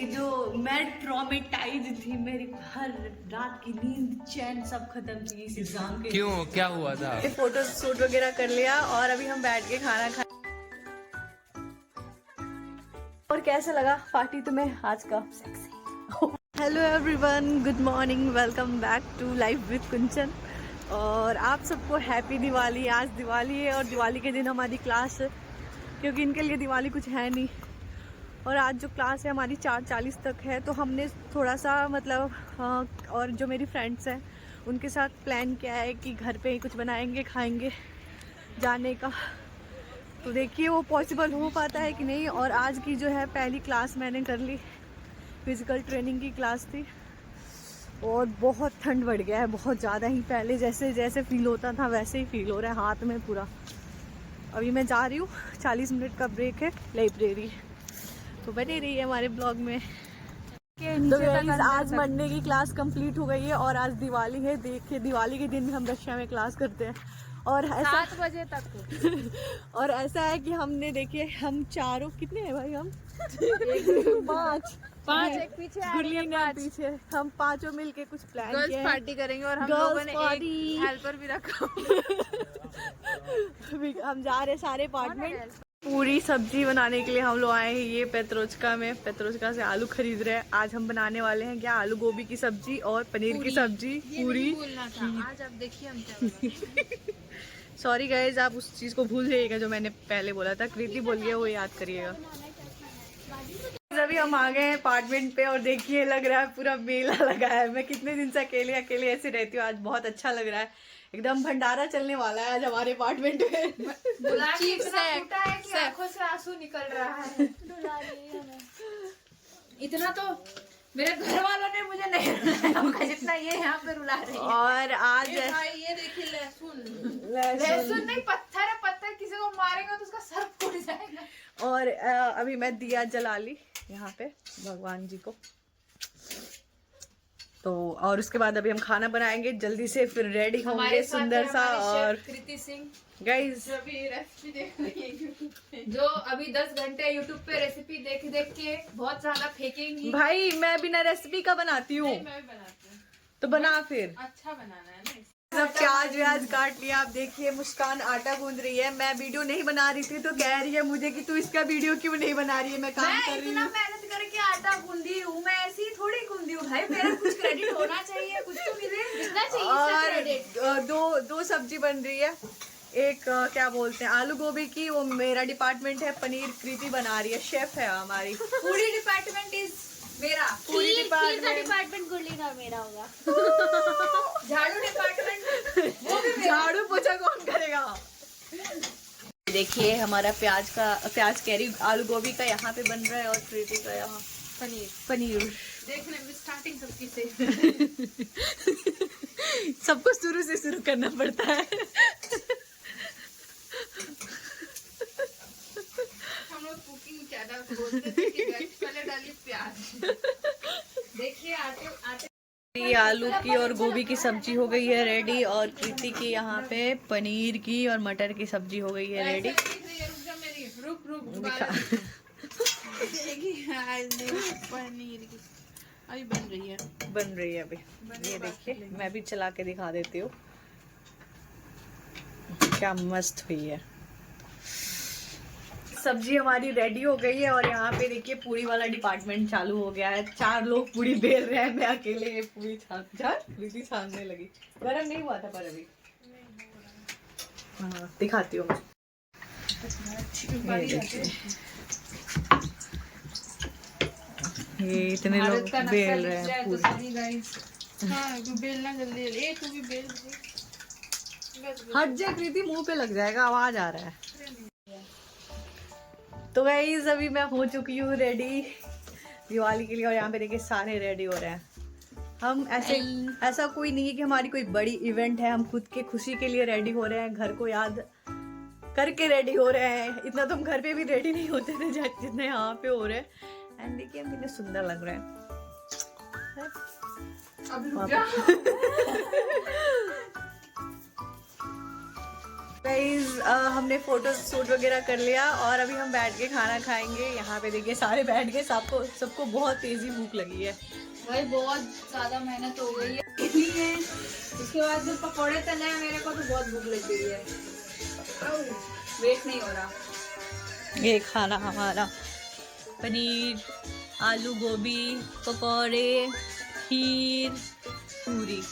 जो मैं ट्रॉमेटाइज थी, मेरी हर रात की नींद चैन सब खत्म थी इस एग्जाम के। क्यों, क्या हुआ था? फोटो शूट वगैरह कर लिया और अभी हम बैठ के खाना खा। और कैसा लगा पार्टी तुम्हें आज का? Hello everyone, good morning, welcome back to life with Kunchan. और आप सबको हैप्पी दिवाली। आज दिवाली है और दिवाली के दिन हमारी क्लास है, क्योंकि इनके लिए दिवाली कुछ है नहीं। और आज जो क्लास है हमारी 4:40 तक है, तो हमने थोड़ा सा मतलब और जो मेरी फ्रेंड्स हैं उनके साथ प्लान किया है कि घर पे ही कुछ बनाएंगे खाएंगे जाने का। तो देखिए वो पॉसिबल हो पाता है कि नहीं। और आज की जो है पहली क्लास मैंने कर ली, फिज़िकल ट्रेनिंग की क्लास थी और बहुत ठंड बढ़ गया है, बहुत ज़्यादा ही। पहले जैसे जैसे फील होता था वैसे ही फील हो रहा है हाथ में पूरा। अभी मैं जा रही हूँ, 40 मिनट का ब्रेक है, लाइब्रेरी। तो बने रही है हमारे ब्लॉग में। तो आज मंडे की क्लास कंप्लीट हो गई है और आज दिवाली है। देखिए दिवाली के दिन भी हम रक्षा में क्लास करते हैं और ऐसा 7 बजे तक। और ऐसा है कि हमने देखिए हम चारों कितने हैं भाई, हम पाँच एक पीछे आ रही है, 5 पीछे हम पांचों मिलके कुछ प्लान गर्ल्स किया है। पार्टी करेंगे और हम Girls लोगों ने party। एक हेल्पर भी रखा। हम जा रहे सारे अपार्टमेंट। पूरी सब्जी बनाने के लिए हम लोग आए हैं ये पेत्रोचका में। पेत्रोचका से आलू खरीद रहे हैं। आज हम बनाने वाले हैं क्या, आलू गोभी की सब्जी और पनीर की सब्जी पूरी। बोलना था आज, अब देखिए हम क्या सॉरी गाइज, आप उस चीज को भूल जाइएगा जो मैंने पहले बोला था। कृति बोलिए वो याद करिएगा। अभी हम आ गए हैं अपार्टमेंट पे और देखिए लग रहा है पूरा मेला लगा है। मैं कितने दिन से अकेले अकेले ऐसे रहती हूँ, आज बहुत अच्छा लग रहा है। एकदम भंडारा चलने वाला है आज हमारे अपार्टमेंट में। आंखों से आंसू निकल रहा है। इतना तो मेरे घर वालों ने मुझे नहीं रुलाया जितना ये यहाँ पे रुला रही है। और आज ये देखिए लहसुन नहीं, पत्थर है, पत्थर किसी को मारेगा तो उसका सर फूट जाएगा। और अभी मैं दिया जला ली यहाँ पे भगवान जी को। तो और उसके बाद अभी हम खाना बनाएंगे जल्दी से, फिर रेडी होंगे सुंदर सा। और कृति सिंह गाइस जो अभी रेसिपी देख रही है YouTube पे, जो अभी 10 घंटे YouTube पे रेसिपी देख देख के बहुत ज्यादा फेंकेंगी। भाई मैं बिना रेसिपी का बनाती हूँ, मैं भी बनाती हूँ, तो बना फिर। अच्छा बनाना है ना। सब प्याज व्याज काट लिया। आप देखिए मुस्कान आटा गूंद रही है। मैं वीडियो नहीं बना रही थी तो कह रही है मुझे कि तू इसका वीडियो क्यों नहीं बना रही है। मैं काम कर रही हूँ, मेहनत करके आटा गूंदी हूँ, मैं ऐसी ही थोड़ी गूंदी हूँ भाई। मेरा कुछ क्रेडिट होना चाहिए, कुछ तो मिले, मिलना चाहिए। और दो सब्जी बन रही है। एक क्या बोलते हैं आलू गोभी की, वो मेरा डिपार्टमेंट है। पनीर कृति बना रही है, शेफ है हमारी। पूरी डिपार्टमेंट इज मेरा, पूरी डिपार्टमेंट गुरलीन और मेरा होगा। झाड़ू डिपार्टमेंट वो भी झाड़ू पोछा कौन करेगा। देखिए हमारा प्याज कह रही आलू गोभी का यहाँ पे बन रहा है और कृति का यहाँ पनीर। देखने में स्टार्टिंग सबकी से सबको शुरू से शुरू करना पड़ता है। हम लोग कुकिंग ज्यादा बोलते थे कि गैस पहले डालिए प्याज। देखिए आटे ये आलू की और गोभी की सब्जी हो गई है रेडी, और कृति की यहाँ पे पनीर की और मटर की सब्जी हो गई है रेडी। रुक पनीर की अभी बन रही है अभी। ये देखिए मैं भी चला के दिखा देती हूँ क्या मस्त हुई है। सब्जी हमारी रेडी हो गई है और यहाँ पे देखिए पूरी वाला डिपार्टमेंट चालू हो गया है। 4 लोग पूरी बेल रहे हैं, मैं अकेले पूरी छानने लगी। गरम नहीं हुआ था पर अभी। हाँ दिखाती हूँ। ये इतने लोग बेल रहे हैं पूरी। बेलना जल्दी, तू भी बेल। हट जा कृति, मुंह पे लग जाएगा, आवाज आ रहा है। तो गाइस अभी मैं हो चुकी हूँ रेडी दिवाली के लिए और यहाँ पे देखिए सारे रेडी हो रहे हैं। हम ऐसा कोई नहीं है कि हमारी कोई बड़ी इवेंट है, हम खुद के खुशी के लिए रेडी हो रहे हैं, घर को याद करके रेडी हो रहे हैं। इतना तो हम घर पे भी रेडी नहीं होते थे जितने यहाँ पे हो रहे हैं। एंड देखिए हम कितने सुंदर लग रहे हैं। गाइस हमने फोटो शूट वगैरह कर लिया और अभी हम बैठ के खाना खाएंगे। यहाँ पे देखिए सारे बैठ गए, सबको बहुत तेजी भूख लगी है भाई, बहुत ज्यादा मेहनत हो गई है इसलिए। उसके बाद जो पकौड़े तले हैं मेरे को तो बहुत भूख लग गई है, वेट नहीं हो रहा। ये खाना हमारा पनीर, आलू गोभी, पकौड़े, खीर, पूरी।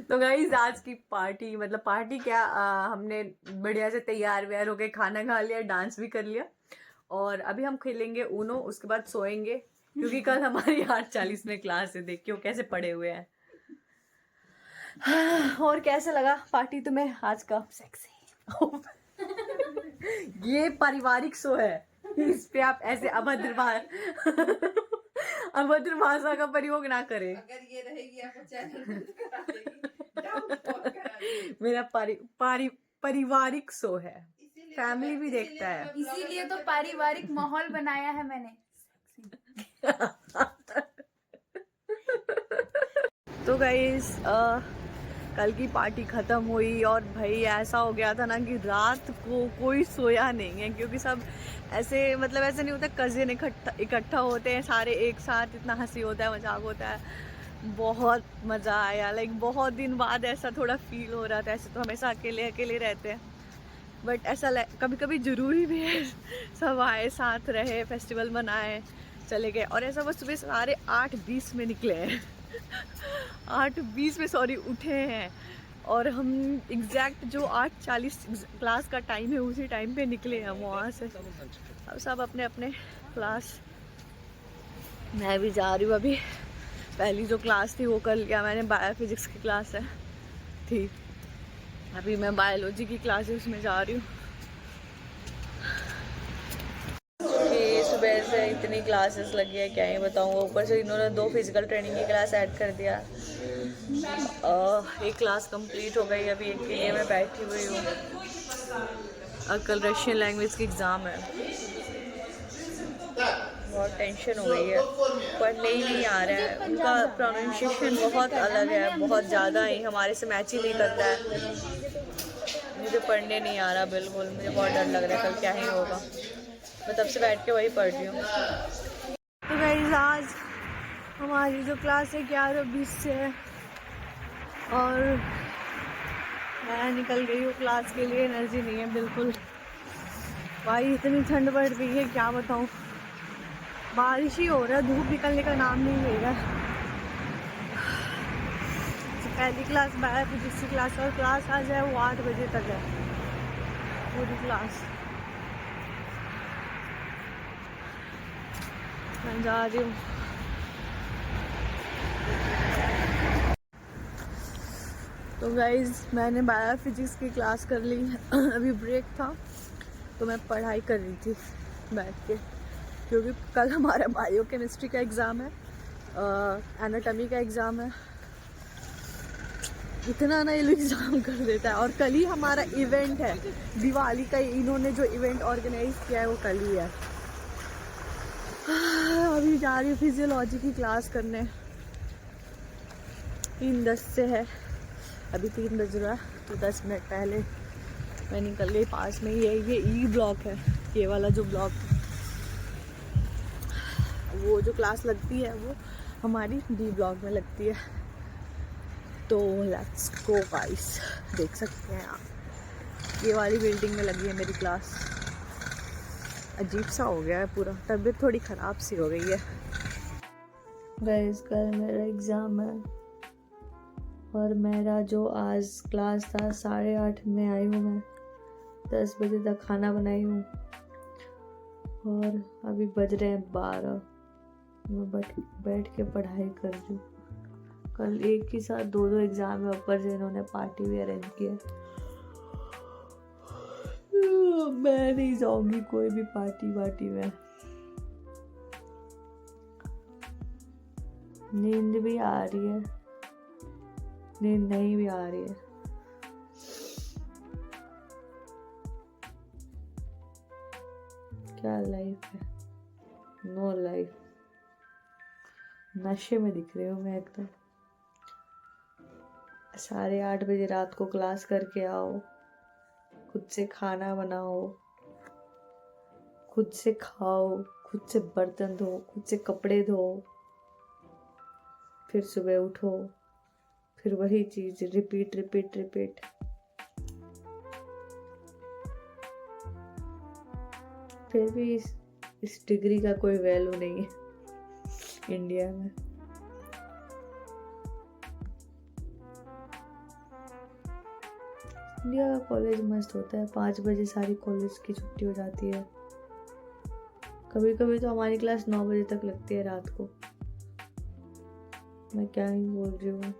तो गाइस आज की पार्टी, मतलब पार्टी क्या, हमने बढ़िया से तैयार व्यार होके खाना खा लिया, डांस भी कर लिया और अभी हम खेलेंगे ऊनो। उसके बाद सोएंगे क्योंकि कल हमारी 8:40 में क्लास है। देखियो कैसे पड़े हुए हैं। और कैसे लगा पार्टी तुम्हें आज का? सेक्सी। ये पारिवारिक शो है, इस पे आप ऐसे अभद्र भाषा का प्रयोग ना करें। अगर ये रहेगी आपको चैनल बंद करा देगी। मेरा पारिवारिक शो है, फैमिली भी देखता है। इसीलिए तो पारिवारिक माहौल बनाया है मैंने। तो गाइस कल की पार्टी खत्म हुई और भाई ऐसा हो गया था ना कि रात को कोई सोया नहीं है, क्योंकि सब ऐसे, मतलब ऐसे नहीं होता, कजिन इकट्ठा होते हैं सारे एक साथ, इतना हंसी होता है, मजाक होता है, बहुत मज़ा आया। लाइक बहुत दिन बाद ऐसा थोड़ा फील हो रहा था। ऐसे तो हमेशा अकेले अकेले रहते हैं, बट ऐसा कभी कभी ज़रूरी भी है सब आए, साथ रहे, फेस्टिवल मनाए, चले गए। और ऐसा वो सुबह साढ़े 8:20 में निकले हैं 8:20 में सॉरी उठे हैं, और हम एग्जैक्ट जो 8:40 क्लास का टाइम है उसी टाइम पे निकले हैं वहाँ से। अब सब अपने अपने क्लास, मैं भी जा रही हूँ। अभी पहली जो क्लास थी वो कर लिया मैंने, बायोफिजिक्स की क्लास थी। अभी मैं बायोलॉजी की क्लासेस में जा रही हूँ। कि सुबह से इतनी क्लासेस लगी है क्या ही बताऊँ। ऊपर से इन्होंने 2 फिजिकल ट्रेनिंग की क्लास ऐड कर दिया। एक क्लास कंप्लीट हो गई, अभी एक के लिए मैं बैठी हुई हूँ। कल रशियन लैंग्वेज की एग्ज़ाम है, बहुत टेंशन हो गई है, पढ़ने ही नहीं आ रहा है। उनका प्रोनाउंसिएशन बहुत अलग है, बहुत ज़्यादा ही हमारे से मैच ही नहीं करता है। मुझे पढ़ने नहीं आ रहा बिल्कुल, मुझे बहुत डर लग रहा है कल क्या ही होगा। मैं तब से बैठ के वही पढ़ रही हूँ। तो गाइस आज हमारी जो क्लास है 11:20 से है और मैं निकल गई हूँ क्लास के लिए। एनर्जी नहीं है बिल्कुल भाई, इतनी ठंड बढ़ रही है क्या बताऊँ। बारिश ही हो रहा है, धूप निकलने का नाम नहीं ले रहा। तो पहली क्लास बायोफिजिक्स की क्लास, और क्लास आज है वो 8 बजे तक है पूरी क्लास। मैं जा रही हूँ। तो गाइज मैंने बायोफिजिक्स की क्लास कर ली अभी ब्रेक था तो मैं पढ़ाई कर रही थी बैठ के, क्योंकि कल हमारा बायोकेमिस्ट्री का एग्ज़ाम है, एनाटॉमी का एग्ज़ाम है। इतना ना ये लोग एग्ज़ाम कर देता है। और कल ही हमारा इवेंट है दिवाली का, इन्होंने जो इवेंट ऑर्गेनाइज किया है वो कल ही है। अभी जा रही हूँ फिजियोलॉजी की क्लास करने, 3:10 से है, अभी 3 बज रहा है, तो 10 मिनट पहले मैं निकल गई। पास में ये ई ब्लॉक है, ये वाला जो ब्लॉक है, वो जो क्लास लगती है वो हमारी डी ब्लॉक में लगती है। तो लेट्स गो गाइस, देख सकते हैं आप, ये वाली बिल्डिंग में लगी है मेरी क्लास। अजीब सा हो गया है पूरा, तबीयत थोड़ी ख़राब सी हो गई है। गाइस कल मेरा एग्ज़ाम है और मेरा जो आज क्लास था 8:30 में आई हूँ मैं, 10 बजे तक खाना बनाई हूँ और अभी बज रहे हैं 12। मैं बैठ के पढ़ाई कर रही हूँ। कल एक ही साथ 2 एग्ज़ाम है, ऊपर से इन्होंने पार्टी भी अरेंज किया। मैं नहीं जाऊँगी कोई भी पार्टी वार्टी में, नींद भी आ रही है, नींद नहीं भी आ रही है। क्या लाइफ है, नो लाइफ। नशे में दिख रही हूँ मैं एकदम। 8:30 बजे रात को क्लास करके आओ, खुद से खाना बनाओ, खुद से खाओ, खुद से बर्तन धो, खुद से कपड़े धो, फिर सुबह उठो, फिर वही चीज रिपीट रिपीट रिपीट। फिर भी इस डिग्री का कोई वैल्यू नहीं है इंडिया में। इंडिया का कॉलेज मस्त होता है। 5 बजे सारी कॉलेज की छुट्टी हो जाती है। कभी कभी तो हमारी क्लास 9 बजे तक लगती है रात को। मैं क्या ही बोल रही हूँ।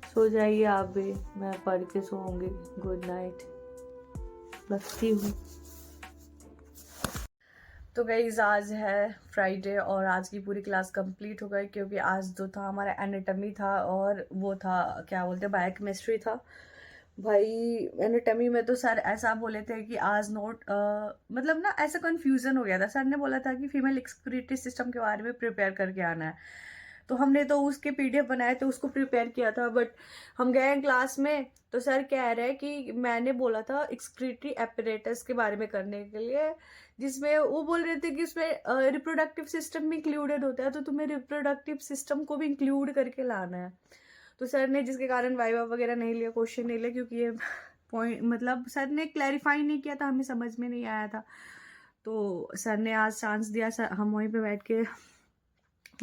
सो जाइए आप भी, मैं पढ़ के सोऊंगी। गुड नाइट, लगती हूँ। तो गाइस आज है फ्राइडे और आज की पूरी क्लास कंप्लीट हो गई, क्योंकि आज जो था हमारा एनाटॉमी था और वो था क्या बोलते हैं बायोकेमिस्ट्री था। भाई एनाटॉमी में तो सर ऐसा बोले थे कि आज नोट मतलब ना ऐसा कन्फ्यूज़न हो गया था। सर ने बोला था कि फीमेल एक्सक्रीटरी सिस्टम के बारे में प्रिपेयर करके आना है, तो हमने तो उसके PDF बनाए थे, उसको प्रिपेयर किया था। बट हम गए क्लास में तो सर कह रहे हैं कि मैंने बोला था एक्सक्रीटरी एपरेटस के बारे में करने के लिए, जिसमें वो बोल रहे थे कि उसमें रिप्रोडक्टिव सिस्टम भी इंक्लूडेड होता है, तो तुम्हें रिप्रोडक्टिव सिस्टम को भी इंक्लूड करके लाना है। तो सर ने जिसके कारण वाइवा वगैरह नहीं लिया, क्वेश्चन नहीं लिया, क्योंकि ये पॉइंट मतलब सर ने क्लैरिफाई नहीं किया था, हमें समझ में नहीं आया था। तो सर ने आज चांस दिया, सर हम वहीं पे बैठ के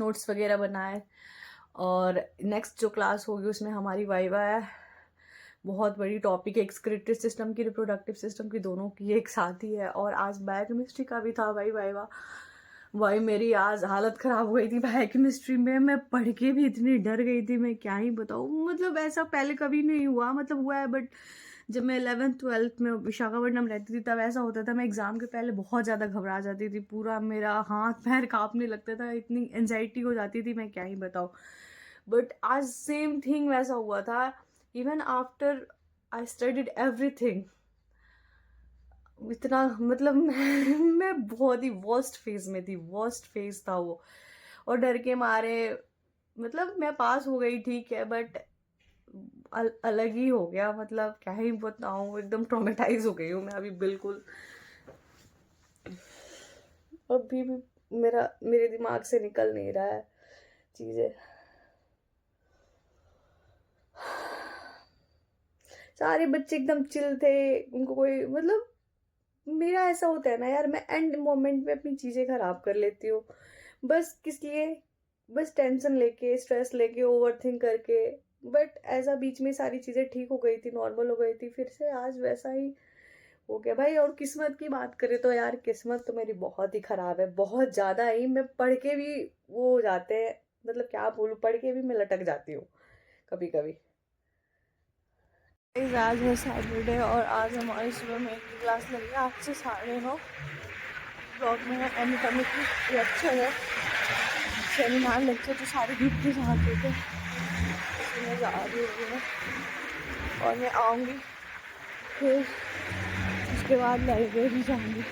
नोट्स वगैरह बनाए। और नेक्स्ट जो क्लास होगी उसमें हमारी वाइवा है। बहुत बड़ी टॉपिक है एक्सक्रीटरी सिस्टम की, रिप्रोडक्टिव सिस्टम की, दोनों की एक साथ ही है। और आज बायोकेमिस्ट्री का भी था भाई वाइवा। भाई मेरी आज हालत ख़राब हो गई थी बायोकेमिस्ट्री में। मैं पढ़ के भी इतनी डर गई थी, मैं क्या ही बताऊँ। मतलब ऐसा पहले कभी नहीं हुआ, मतलब हुआ है बट जब मैं 11th 12th में विशाखापट्टनम रहती थी तब ऐसा होता था। मैं एग्ज़ाम के पहले बहुत ज़्यादा घबरा जाती थी, पूरा मेरा हाथ पैर काँपने लगता था, इतनी एंजाइटी हो जाती थी, मैं क्या ही बताऊँ। बट आज सेम थिंग वैसा हुआ था। Even after I studied everything, इतना मतलब मैं बहुत ही वर्स्ट फेज में थी, वर्स्ट फेज था वो। और डर के मारे मतलब मैं पास हो गई ठीक है, बट अलग ही हो गया। मतलब क्या ही बताऊँ, एकदम ट्रॉमेटाइज हो गई हूँ मैं अभी बिल्कुल। अभी भी मेरे दिमाग से निकल नहीं रहा है चीज़ें। सारे बच्चे एकदम चिल थे, उनको कोई मतलब मेरा ऐसा होता है ना यार, मैं एंड मोमेंट में अपनी चीज़ें ख़राब कर लेती हूँ बस किस लिए, बस टेंशन लेके, स्ट्रेस लेके, ओवर थिंक करके। बट ऐसा बीच में सारी चीज़ें ठीक हो गई थी, नॉर्मल हो गई थी, फिर से आज वैसा ही हो गया भाई। और किस्मत की बात करें तो यार किस्मत तो मेरी बहुत ही ख़राब है, बहुत ज़्यादा ही। मैं पढ़ के भी वो हो जाते हैं, मतलब क्या बोलूँ, पढ़ के भी मैं लटक जाती हूँ कभी कभी। आज है सैटरडे और आज हमारी सुबह में एक क्लास लगी है 8 से 9:30। ब्लॉक में है एनाटॉमी की लेक्चर है, सेमिनार लेक्चर, तो सारे ग्रुप के साथ होते हैं। मैं जा रही हूँ मैं, और मैं आऊँगी फिर उसके बाद लाइब्रेरी जाऊँगी।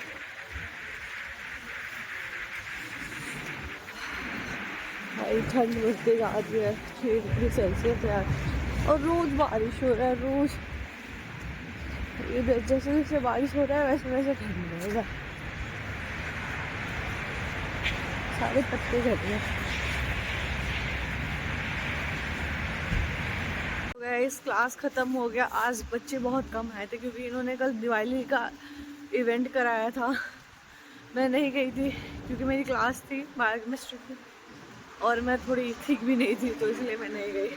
भाई ठंड बढ़ते जा रही है, 6 डिग्री सेल्सियस यार, और रोज़ बारिश हो रहा है, रोज़ इधर जैसे जैसे बारिश हो रहा है वैसे वैसे ठंड रहेगा, सारे पत्ते झड़ रहे हैं। इस क्लास ख़त्म हो गया। आज बच्चे बहुत कम आए थे क्योंकि इन्होंने कल दिवाली का इवेंट कराया था। मैं नहीं गई थी क्योंकि मेरी क्लास थी बायोकेमिस्ट्री की और मैं थोड़ी ठीक भी नहीं थी, तो इसलिए मैं नहीं गई।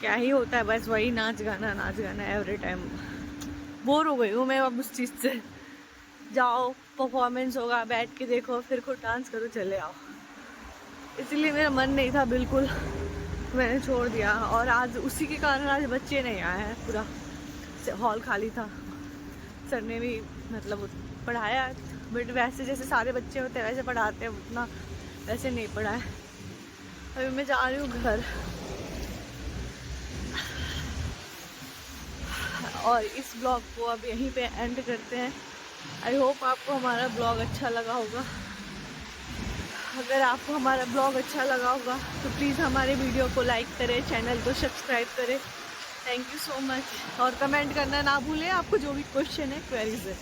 क्या ही होता है, बस वही नाच गाना एवरी टाइम। बोर हो गई हूँ मैं अब उस चीज़ से। जाओ परफॉर्मेंस होगा, बैठ के देखो, फिर खुद डांस करो, चले आओ। इसलिए मेरा मन नहीं था बिल्कुल, मैंने छोड़ दिया। और आज उसी के कारण आज बच्चे नहीं आए हैं, पूरा हॉल खाली था। सर ने भी मतलब पढ़ाया, बट वैसे जैसे सारे बच्चे होते हैं वैसे पढ़ाते हैं, उतना वैसे नहीं पढ़ाया। अभी मैं जा रही हूँ घर, और इस ब्लॉग को अब यहीं पे एंड करते हैं। आई होप आपको हमारा ब्लॉग अच्छा लगा होगा। अगर आपको हमारा ब्लॉग अच्छा लगा होगा तो प्लीज़ हमारे वीडियो को लाइक करें, चैनल को सब्सक्राइब करें। Thank you so much. और कमेंट करना ना भूलें, आपको जो भी क्वेश्चन है, क्वेरीज है।